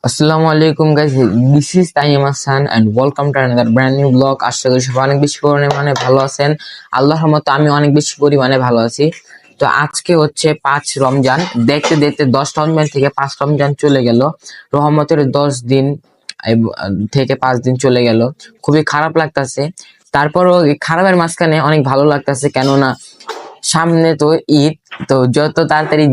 আসসালামু আলাইকুম guys, this is Taim Hasan and welcome to another brand new blog. আশা করি সবাই অনেক বেশি পরিমাণে ভালো আছেন। আল্লাহর রহমতে আমি অনেক বেশি পরিমাণে ভালো আছি। তো আজকে হচ্ছে 5 রমজান। দেখতে দেখতে 10 রমজান থেকে 5 রমজান চলে গেল। রহমতের 10 দিন থেকে 5 দিন চলে গেল। খুবই খারাপ লাগতেছে, তারপরও খারাপের মাঝখানে অনেক ভালো লাগতেছে, কেননা সামনে তো ঈদ। তো যত তাড়াতাড়ি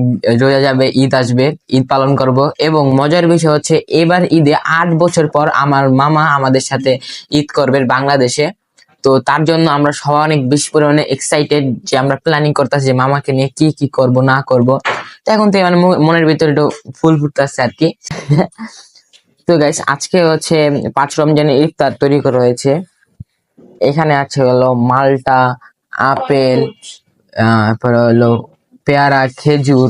রোজা যাবে ঈদ আসবে, ঈদ পালন করব। এবং মজার বিষয় হচ্ছে এবার ঈদে 8 বছর পর আমার মামা আমাদের সাথে ঈদ করবে বাংলাদেশে। তো তার জন্য আমরা সবাই অনেক বেশি পরিমাণে এক্সাইটেড, যে আমরা প্ল্যানিং করতেছি যে মামাকে নিয়ে কি কি করব না করব। তো এখন থেকে মানে মনের ভিতরে একটু ফুল ফুটতেছে আর কি। তো গাইস, আজকে হচ্ছে 5 রমজানের ইফতার তৈরি করা হয়েছে। এখানে আছে হলো মালটা, আপেল, তারপরে হলো পেয়ারা, খেজুর,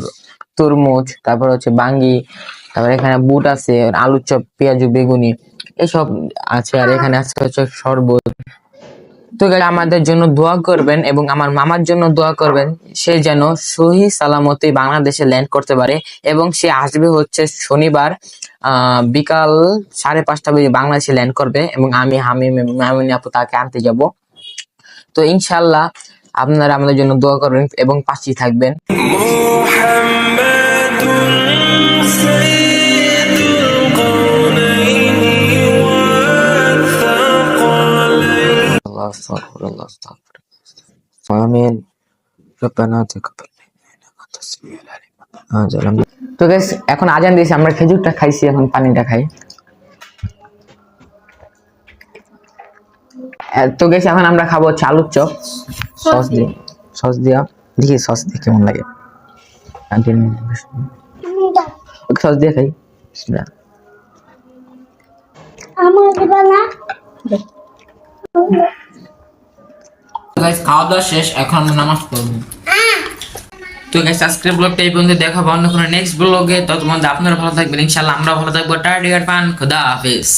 তরমুজ, তারপর হচ্ছে বাঙ্গি, তারপর এখানে বুট আছে, আলুর চপ, পেঁয়াজু, বেগুনি এসব আছে। আর এখানে আছে হচ্ছে শরবত। তো গাইস, আমাদের জন্য দোয়া করবেন এবং আমার মামার জন্য দোয়া করবেন, সে যেন সহি সালামতে বাংলাদেশে ল্যান্ড করতে পারে। এবং সে আসবে হচ্ছে শনিবার বিকাল 5:30 বাজে বাংলাদেশে ল্যান্ড করবে, এবং আমি হামিম এবং মামুনি আপু তাকে আনতে যাব। তো ইনশাল্লাহ আপনারা আমাদের জন্য দোয়া করবেন এবং পাশে থাকবেন। আমিন। তো গাইস, এখন আজান দিয়েছে, আমরা খেজুরটা খাইছি, এখন পানিটা খাই। তো গাইস, এখন আমরা খাবো আলুর চপ সস দিয়ে। দেখি সস দিয়ে কেমন লাগে। সস দিয়ে খাই। খাওয়া দাওয়া শেষ, এখন আমরা নামাজ পড়বো। তো গাইস, আজকের ব্লগটা এই পর্যন্ত। দেখাবো অন্য কোনো নেক্সট ব্লগে। ততক্ষণ আপনারা ভালো থাকবেন, ইনশাআল্লাহ আমরা ভালো থাকবো। টাটা, খোদা হাফেজ।